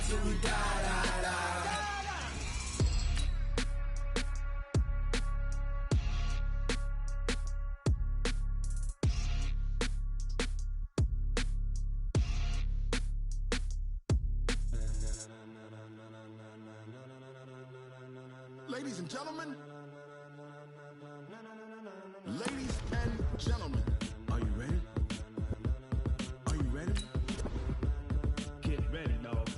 till we die. Ladies and gentlemen, are you ready? Are you ready? Get ready, dog.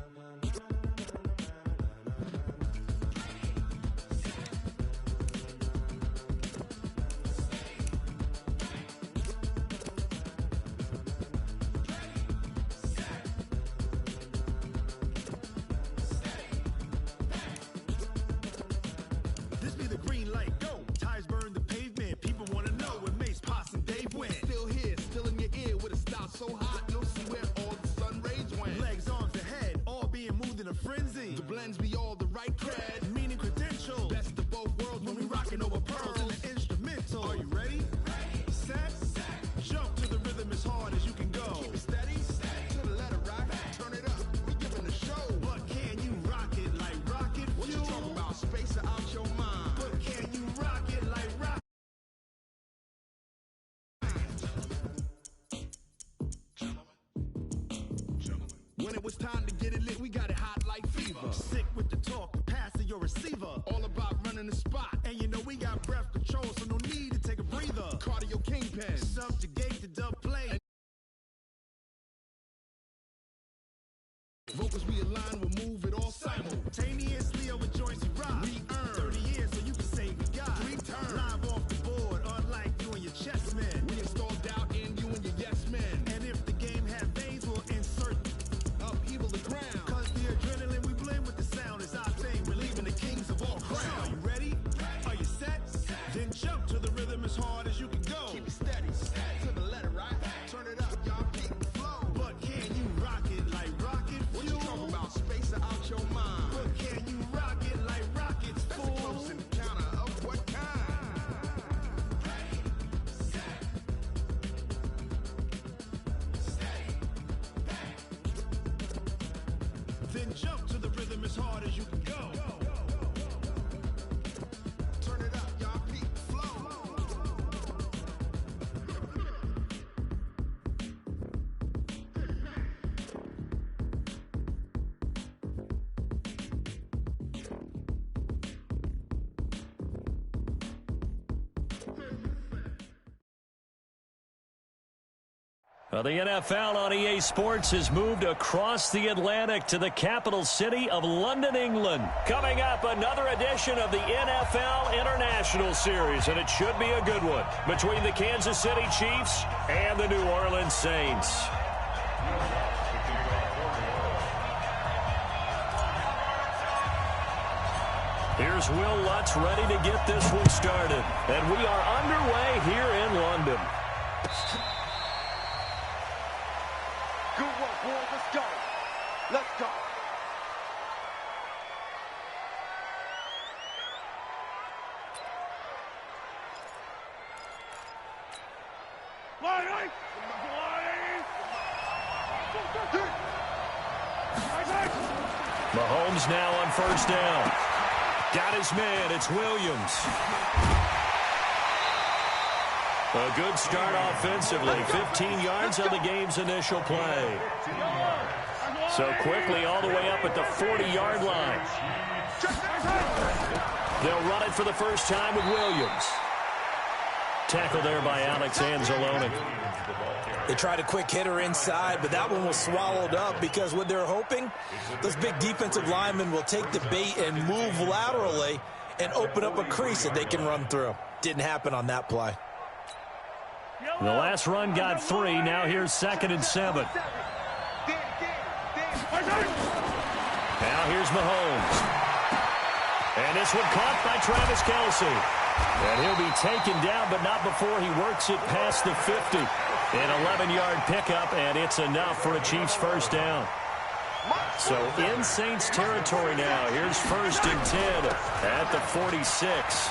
This be the green light, go. Tires burn the pavement. People want to know where Mace, Pops, and Dave went. Still here, still in your ear with a style so hot, you'll see where all the sun rays went. Legs, arms, and head, all being moved in a frenzy. The blends be all the right cred, meaning credentials. Best of both worlds when we rockin' over pearls in the instrumental. Are you ready? Set, jump to the rhythm as hard as you can go. Keep it steady, to the letter right. Turn it up, we giving the show. But can you rock it like rocket fuel? What you talking about? Space it out your mind. But can you rock it like rocket? When it was time to get it lit, we got it hot like fever. Sick with the talk, pass to your receiver. All about running the spot. And you know we got breath control, so no need to take a breather. Cardio kingpin, subjugate the dub play. Vocals we align, we'll move it all simultaneously over joints we rock. We earn 30 years, so you can say we got 3 turns. Live off the board, unlike you and your chess men. We install doubt in you and your yes men. And if the game had veins, we'll insert upheaval the ground. Cause the adrenaline we blend with the sound is our thing. We're leaving the kings of all crowns. So are you ready? Are you set? Then jump to the rhythm as hard as you can go. Keep it steady, to the letter right. Turn it up, y'all keep the flow. But can you rock it like rocket fuel? What you talking about? Space it out your mind. But can you rock it like rockets, fool? That's a close encounter of what kind? Then jump to the rhythm as hard as you can go. Turn it up, y'all keep the flow. Well, the NFL on EA Sports has moved across the Atlantic to the capital city of London, England. Coming up, another edition of the NFL International Series, and it should be a good one, between the Kansas City Chiefs and the New Orleans Saints. Here's Will Lutz ready to get this one started. And we are underway here in London. Good work, boy. Let's go. Let's go. Mahomes now on first down. Got his man. It's Williams. A good start offensively. 15 yards on the game's initial play. So quickly all the way up at the 40-yard line. They'll run it for the first time with Williams. Tackle there by Alex Anzalone. They tried a quick hitter inside, but that one was swallowed up because what they're hoping, those big defensive linemen will take the bait and move laterally and open up a crease that they can run through. Didn't happen on that play. The last run got 3. Now here's 2nd and 7. Now here's Mahomes. And this one caught by Travis Kelce. And he'll be taken down, but not before he works it past the 50. An 11-yard pickup, and it's enough for a Chiefs first down. So in Saints territory now. Here's 1st and 10 at the 46.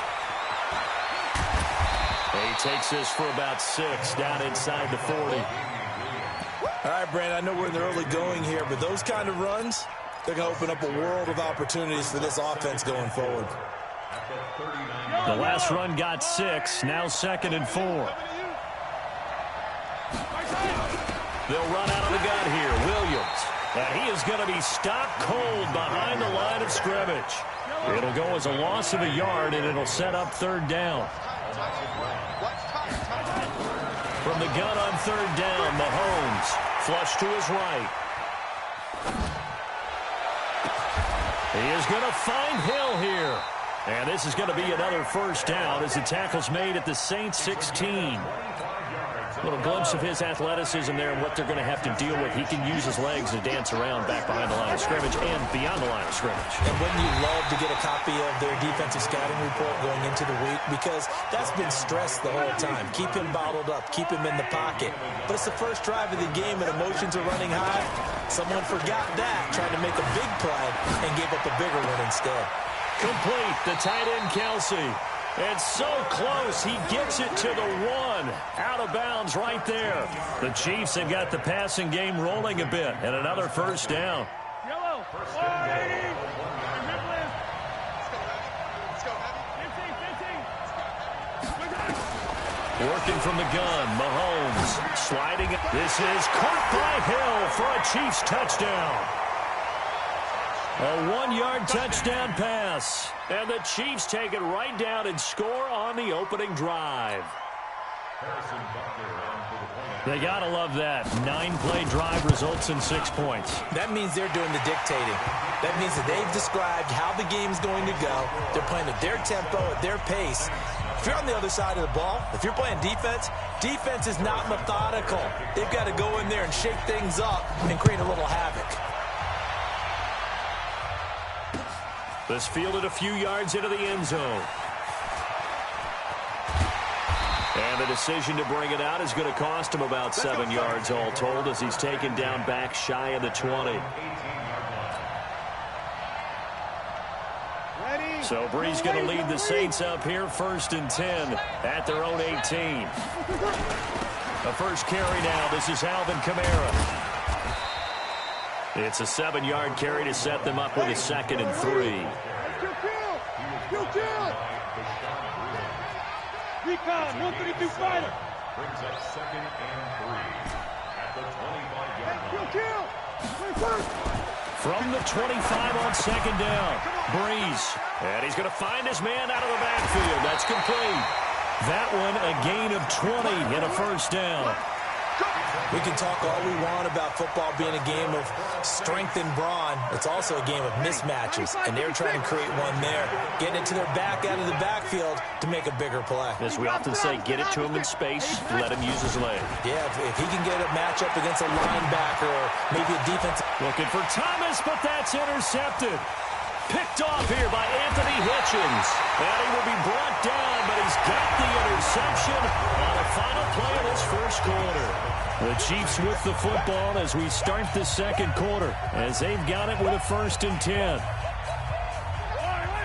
He takes this for about 6 down inside the 40. All right, Brandon, I know we're in the early going here, but those kind of runs, They're going to open up a world of opportunities for this offense going forward. The last run got 6, now 2nd and 4. They'll run out of the gun here. Williams. And he is going to be stopped cold behind the line of scrimmage. It'll go as a loss of a yard, and it'll set up 3rd down. From the gun on 3rd down, Mahomes. Flush to his right. He is going to find Hill here. And this is going to be another 1st down as the tackle's made at the Saints 16. A little glimpse of his athleticism there and what they're going to have to deal with. He can use his legs to dance around back behind the line of scrimmage and beyond the line of scrimmage. And wouldn't you love to get a copy of their defensive scouting report going into the week? Because that's been stressed the whole time. Keep him bottled up. Keep him in the pocket. But it's the first drive of the game and emotions are running high. Someone forgot that, tried to make a big play and gave up a bigger one instead. Complete, the tight end, Kelsey. And so close, he gets it to the 1. Out of bounds right there. The Chiefs have got the passing game rolling a bit. And another 1st down. Yellow. Working from the gun, Mahomes sliding. This is caught by Hill for a Chiefs touchdown. A 1-yard touchdown pass. And the Chiefs take it right down and score on the opening drive. They got to love that. 9-play drive results in 6 points. That means they're doing the dictating. That means that they've described how the game's going to go. They're playing at their tempo, at their pace. If you're on the other side of the ball, if you're playing defense, defense is not methodical. They've got to go in there and shake things up and create a little havoc. This fielded a few yards into the end zone. And the decision to bring it out is going to cost him about 7 yards all told as he's taken down back shy of the 20. So Bree's going to lead the Saints up here 1st and 10 at their own 18. The first carry now. This is Alvin Kamara. It's a 7-yard carry to set them up with a 2nd and 3. Recon, 132 fighter. Brings up 2nd and 3 at the 25-yard line. From the 25 on 2nd down. Breeze. And he's going to find his man out of the backfield. That's complete. That one a gain of 20 and a 1st down. We can talk all we want about football being a game of strength and brawn. It's also a game of mismatches, and they're trying to create one there, getting it to their back out of the backfield to make a bigger play. As we often say, get it to him in space, let him use his leg. Yeah, if he can get a matchup against a linebacker or maybe a defense. Looking for Thomas, but that's intercepted. Picked off here by Anthony Hitchens. And he will be brought down, but he's got the interception on the final play of this 1st quarter. The Chiefs with the football as we start the 2nd quarter, as they've got it with a 1st and 10.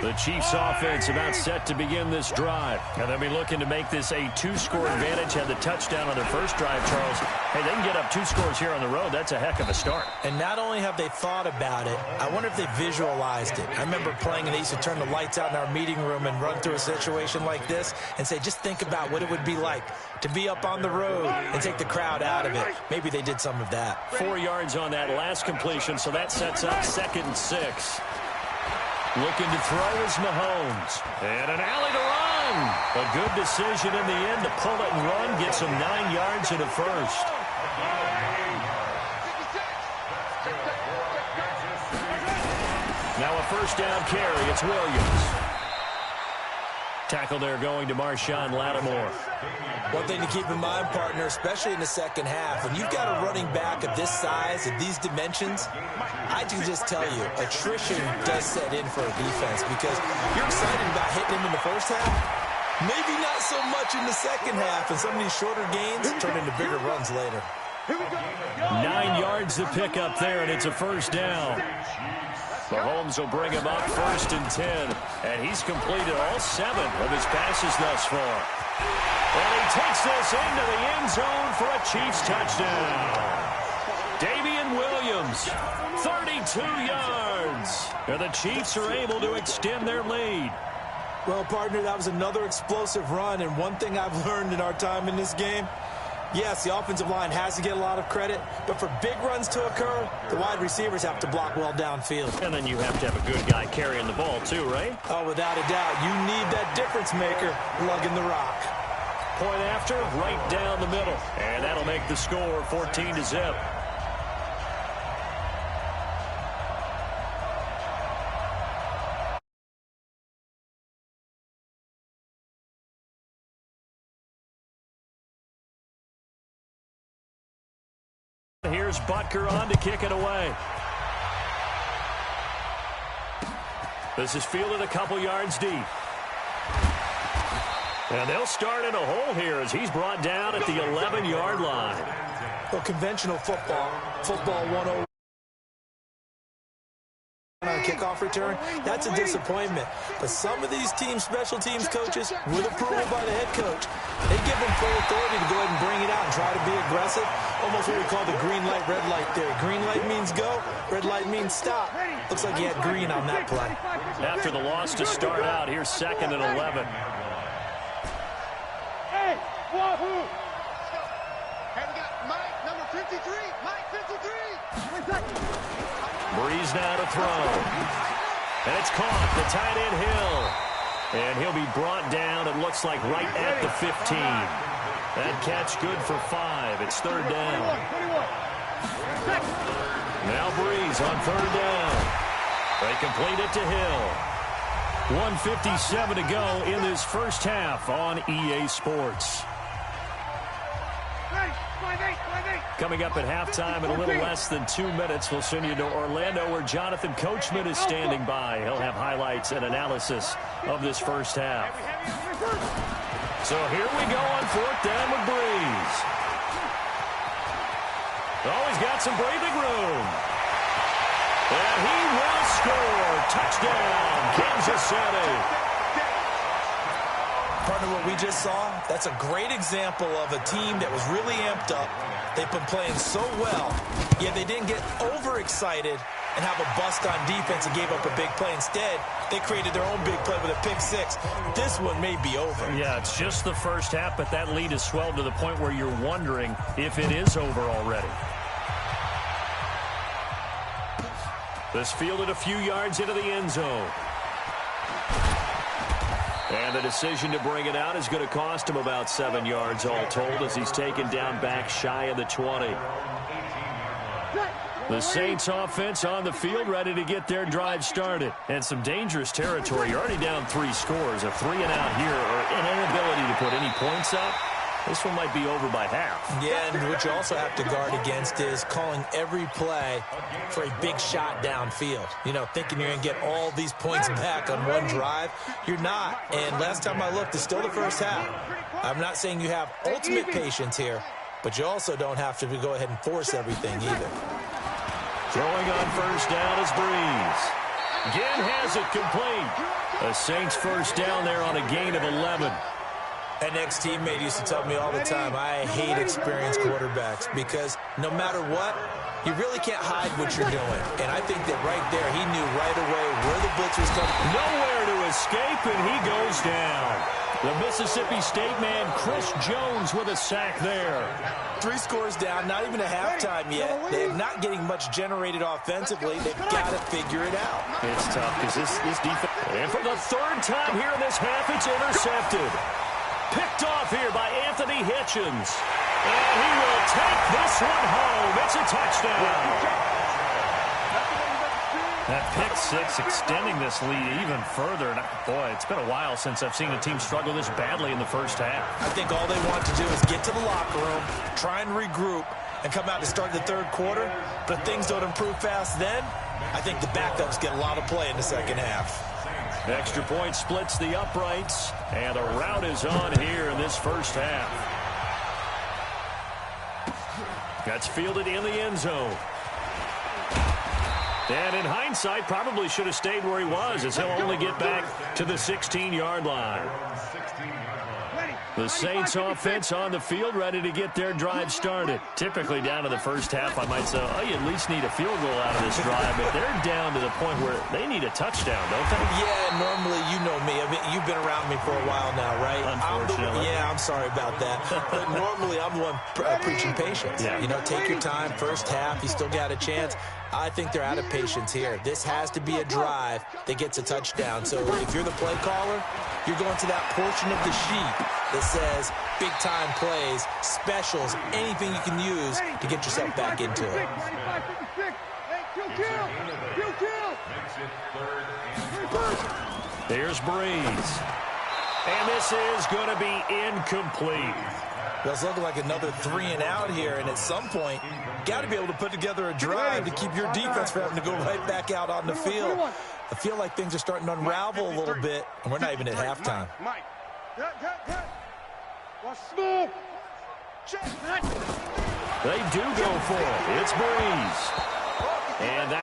The Chiefs offense about set to begin this drive. And they'll be looking to make this a 2-score advantage. Had the touchdown on their first drive, Charles. Hey, they can get up 2 scores here on the road. That's a heck of a start. And not only have they thought about it, I wonder if they visualized it. I remember playing and they used to turn the lights out in our meeting room and run through a situation like this and say, just think about what it would be like to be up on the road and take the crowd out of it. Maybe they did some of that. 4 yards on that last completion, so that sets up 2nd and 6. Looking to throw is Mahomes. And an alley to run. A good decision in the end to pull it and run. Gets him 9 yards and a 1st. Now a 1st down carry. It's Williams. Tackle there going to Marshawn Lattimore. One thing to keep in mind, partner, especially in the 2nd half, when you've got a running back of this size, of these dimensions, I can just tell you, attrition does set in for a defense because you're excited about hitting him in the 1st half. Maybe not so much in the 2nd half, and some of these shorter gains turn into bigger runs later. 9 yards to pick up there, and it's a 1st down. Mahomes will bring him up 1st and 10, and he's completed all 7 of his passes thus far. And he takes this into the end zone for a Chiefs touchdown. Damian Williams, 32 yards. yards. And the Chiefs are able to extend their lead. Well, partner, that was another explosive run, and one thing I've learned in our time in this game, yes, the offensive line has to get a lot of credit, but for big runs to occur, the wide receivers have to block well downfield. And then you have to have a good guy carrying the ball too, right? Oh, without a doubt. You need that difference maker lugging the rock. Point after, right down the middle. And that'll make the score 14-0. Here's Butker on to kick it away. This is fielded a couple yards deep. And they'll start in a hole here as he's brought down at the 11-yard line. Well, conventional football 101 on a kickoff return, that's a disappointment. But some of these special teams coaches, with approval by the head coach, they give them full authority to go ahead and bring it out and try to be aggressive. Almost what we call the green light, red light theory. Green light means go, red light means stop. Looks like he had green on that play. After the loss to start out, here's 2nd and 11. Hey, wahoo! Hey, we got Mike, number 53. Mike, 53. Breeze now to throw. And it's caught. The tight end Hill. And he'll be brought down, it looks like, right at the 15. That catch good for 5. It's 3rd down. Now Breeze on 3rd down. They complete it to Hill. 1:57 to go in this first half on EA Sports. Coming up at halftime in a little less than 2 minutes, we'll send you to Orlando where Jonathan Coachman is standing by. He'll have highlights and analysis of this first half. So here we go on 4th down with Breeze. Oh, he's got some breathing room. And he will score. Touchdown, Kansas City. Partner, what we just saw, that's a great example of a team that was really amped up. They've been playing so well, yet they didn't get overexcited and have a bust on defense and gave up a big play. Instead, they created their own big play with a pick 6. This one may be over. Yeah, it's just the first half, but that lead has swelled to the point where you're wondering if it is over already. This fielded a few yards into the end zone. And the decision to bring it out is going to cost him about 7 yards all told as he's taken down back shy of the 20. The Saints offense on the field ready to get their drive started. And some dangerous territory. You're already down 3 scores. A 3-and-out here or an inability to put any points up. This one might be over by half. Yeah, and what you also have to guard against is calling every play for a big shot downfield. You know, thinking you're going to get all these points back on one drive. You're not. And last time I looked, it's still the first half. I'm not saying you have ultimate patience here, but you also don't have to go ahead and force everything either. Throwing on 1st down is Breeze. Again has it complete. The Saints first down there on a gain of 11. An ex-teammate used to tell me all the time, I hate experienced quarterbacks because no matter what, you really can't hide what you're doing. And I think that right there, he knew right away where the blitz was coming. Nowhere to escape, and he goes down. The Mississippi State man, Chris Jones, with a sack there. 3 scores down, not even a halftime yet. They're not getting much generated offensively. They've got to figure it out. It's tough because this defense. And for the 3rd time here in this half, it's intercepted. Picked off here by Anthony Hitchens. And he will take this one home. It's a touchdown. That pick 6 extending this lead even further. And boy, it's been a while since I've seen a team struggle this badly in the first half. I think all they want to do is get to the locker room, try and regroup, and come out to start the 3rd quarter. But if things don't improve fast then, I think the backups get a lot of play in the 2nd half. Extra point splits the uprights, and a route is on here in this first half. That's fielded in the end zone. And in hindsight, probably should have stayed where he was as he'll only get back to the 16-yard line. The Saints offense on the field, ready to get their drive started. Typically down to the first half, I might say, oh, you at least need a field goal out of this drive, but they're down to the point where they need a touchdown, don't they? Yeah, normally, you know me. I mean, you've been around me for a while now, right? Unfortunately. I'm sorry about that. But normally, I'm the one preaching patience. Yeah. You know, take your time. First half, you still got a chance. I think they're out of patience here. This has to be a drive that gets a touchdown. So if you're the play caller, you're going to that portion of the sheet that says big-time plays, specials, anything you can use to get yourself back into it. Here's Breeze. And this is going to be incomplete. Well, it's looking like another 3 and out here, and at some point, got to be able to put together a drive to keep your defense from having to go right back out on the field. I feel like things are starting to unravel a little bit, and we're not even at halftime. They do go for it. It's Breeze. And that